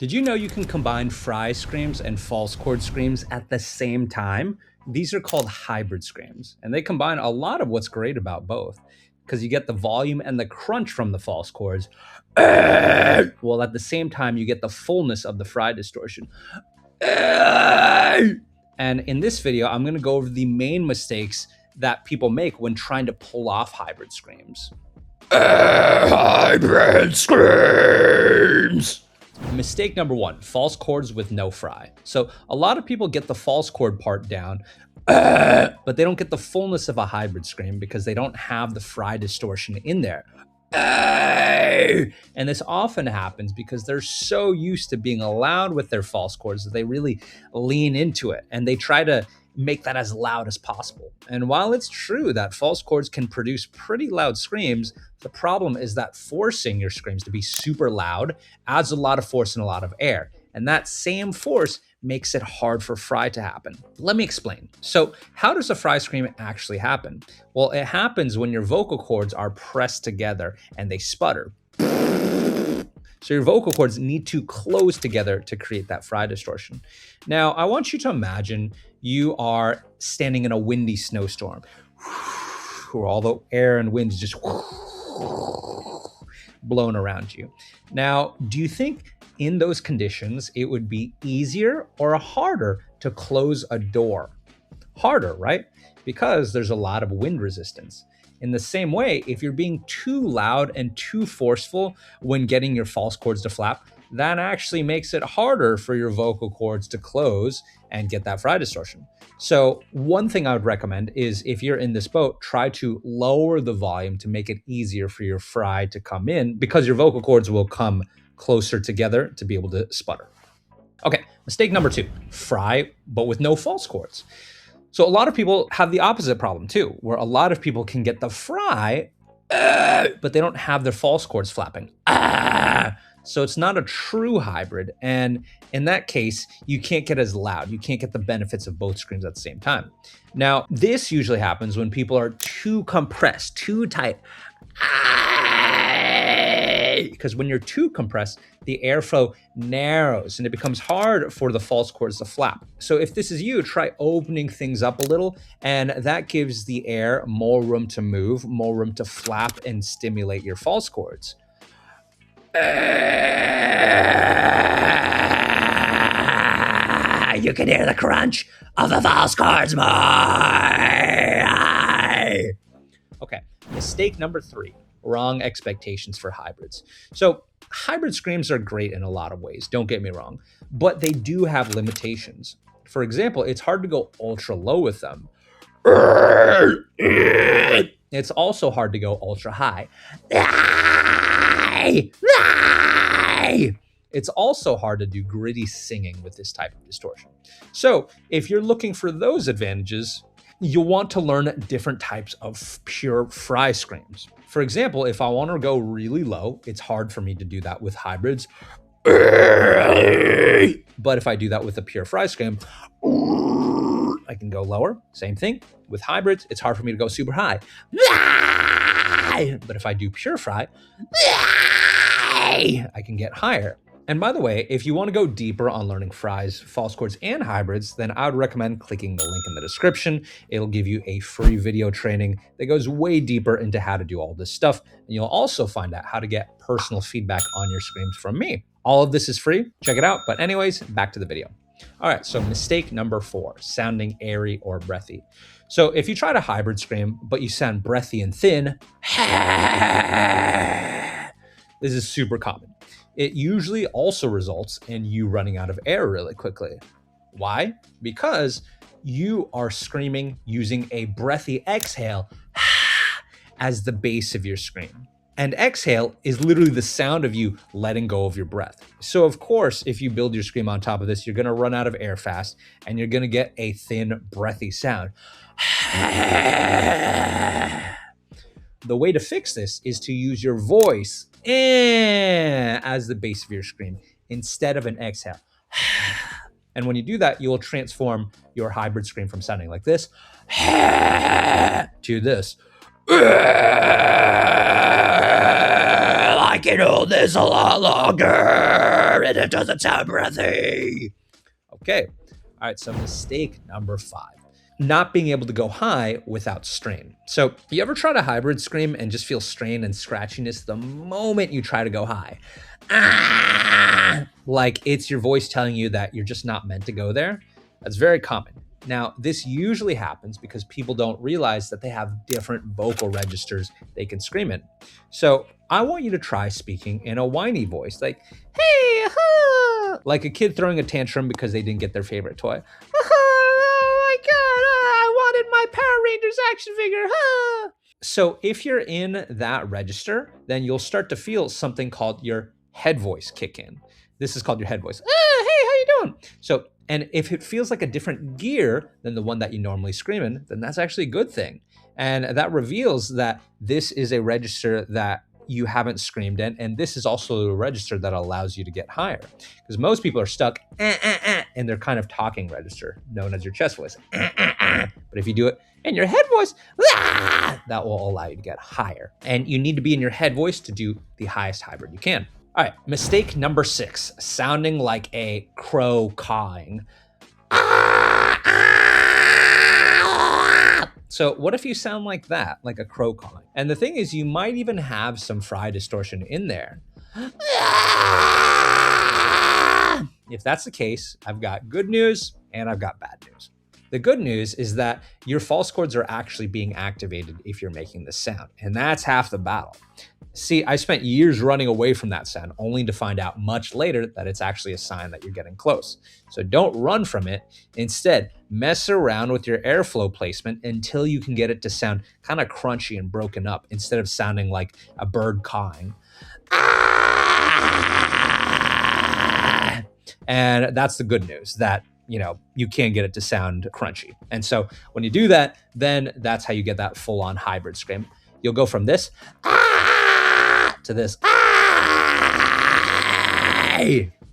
Did you know you can combine fry screams and false chord screams at the same time? These are called hybrid screams, and they combine a lot of what's great about both because you get the volume and the crunch from the false chords, while at the same time you get the fullness of the fry distortion. And in this video, I'm going to go over the main mistakes that people make when trying to pull off hybrid screams. Hybrid screams! Mistake number one, false chords with no fry. So a lot of people get the false chord part down, but they don't get the fullness of a hybrid scream because they don't have the fry distortion in there. And this often happens because they're so used to being loud with their false chords that they really lean into it and they try to make that as loud as possible. And while it's true that false chords can produce pretty loud screams, the problem is that forcing your screams to be super loud adds a lot of force and a lot of air. And that same force makes it hard for fry to happen. Let me explain. So how does a fry scream actually happen? Well, it happens when your vocal cords are pressed together and they sputter. So your vocal cords need to close together to create that fry distortion. Now, I want you to imagine you are standing in a windy snowstorm where all the air and wind is just blown around you. Now, do you think in those conditions it would be easier or harder to close a door? Harder, right? Because there's a lot of wind resistance. In the same way, if you're being too loud and too forceful when getting your false chords to flap, that actually makes it harder for your vocal cords to close and get that fry distortion. So one thing I would recommend is if you're in this boat, try to lower the volume to make it easier for your fry to come in because your vocal cords will come closer together to be able to sputter. Okay, mistake number two, fry, but with no false chords. So a lot of people have the opposite problem too, where a lot of people can get the fry, but they don't have their false chords flapping. So it's not a true hybrid. And in that case, you can't get as loud. You can't get the benefits of both screams at the same time. Now, this usually happens when people are too compressed, too tight. Because when you're too compressed, the airflow narrows and it becomes hard for the false chords to flap. So if this is you, try opening things up a little, and that gives the air more room to move, more room to flap and stimulate your false chords. You can hear the crunch of the false chords more. Okay, mistake number three. Wrong expectations for hybrids. So hybrid screams are great in a lot of ways, don't get me wrong, but they do have limitations. For example, it's hard to go ultra low with them. It's also hard to go ultra high. It's also hard to do gritty singing with this type of distortion. So if you're looking for those advantages, you'll want to learn different types of pure fry screams. For example, if I want to go really low, it's hard for me to do that with hybrids. But if I do that with a pure fry scream, I can go lower. Same thing. With hybrids, it's hard for me to go super high. But if I do pure fry, I can get higher. And by the way, if you want to go deeper on learning fries, false chords, and hybrids, then I would recommend clicking the link in the description. It'll give you a free video training that goes way deeper into how to do all this stuff. And you'll also find out how to get personal feedback on your screams from me. All of this is free. Check it out. But anyways, back to the video. All right, so mistake number four, sounding airy or breathy. So if you try to hybrid scream, but you sound breathy and thin, this is super common. It usually also results in you running out of air really quickly. Why? Because you are screaming using a breathy exhale as the base of your scream. And exhale is literally the sound of you letting go of your breath. So of course, if you build your scream on top of this, you're gonna run out of air fast and you're gonna get a thin, breathy sound. The way to fix this is to use your voice as the base of your scream instead of an exhale. And when you do that, you will transform your hybrid scream from sounding like this to this. I can hold this a lot longer and it doesn't sound breathy. Okay. All right. So mistake number 5. Not being able to go high without strain. So you ever try to hybrid scream and just feel strain and scratchiness the moment you try to go high? Like it's your voice telling you that you're just not meant to go there? That's very common. Now, this usually happens because people don't realize that they have different vocal registers they can scream in. So I want you to try speaking in a whiny voice, like, hey, like a kid throwing a tantrum because they didn't get their favorite toy. Oh my God, I wanted my Power Rangers action figure. So if you're in that register, then you'll start to feel something called your head voice kick in. This is called your head voice. Hey, how you doing? So, and if it feels like a different gear than the one that you normally scream in, then that's actually a good thing. And that reveals that this is a register that you haven't screamed in. And this is also a register that allows you to get higher. Because most people are stuck in their kind of talking register, known as your chest voice. But if you do it in your head voice, that will allow you to get higher. And you need to be in your head voice to do the highest hybrid you can. All right, mistake number 6, sounding like a crow cawing. So what if you sound like that, like a crow cawing? And the thing is, you might even have some fry distortion in there. If that's the case, I've got good news and I've got bad news. The good news is that your false chords are actually being activated if you're making this sound, and that's half the battle. See, I spent years running away from that sound only to find out much later that it's actually a sign that you're getting close. So don't run from it. Instead, mess around with your airflow placement until you can get it to sound kind of crunchy and broken up instead of sounding like a bird cawing. And that's the good news, that you can get it to sound crunchy. And so when you do that, then that's how you get that full-on hybrid scream. You'll go from this to this.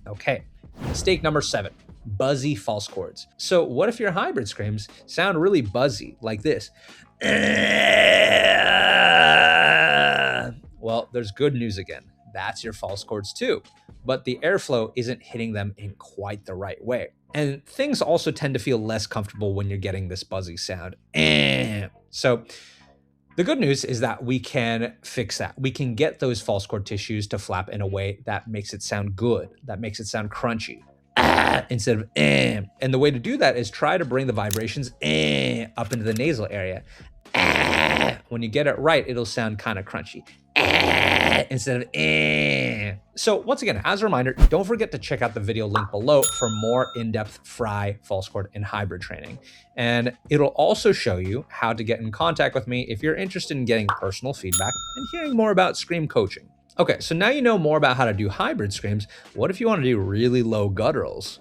Okay, mistake number 7, buzzy false chords. So what if your hybrid screams sound really buzzy, like this? Well, there's good news again. That's your false chords too, but the airflow isn't hitting them in quite the right way. And things also tend to feel less comfortable when you're getting this buzzy sound. So the good news is that we can fix that. We can get those false chord tissues to flap in a way that makes it sound good, that makes it sound crunchy, instead of And the way to do that is try to bring the vibrations up into the nasal area. When you get it right, it'll sound kind of crunchy. Instead of So once again, as a reminder, don't forget to check out the video link below for more in-depth fry, false chord, and hybrid training. And it'll also show you how to get in contact with me if you're interested in getting personal feedback and hearing more about scream coaching. Okay, so now you know more about how to do hybrid screams. What if you want to do really low gutturals?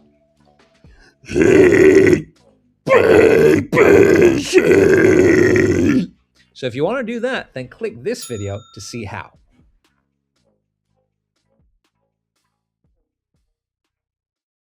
So if you want to do that, then click this video to see how.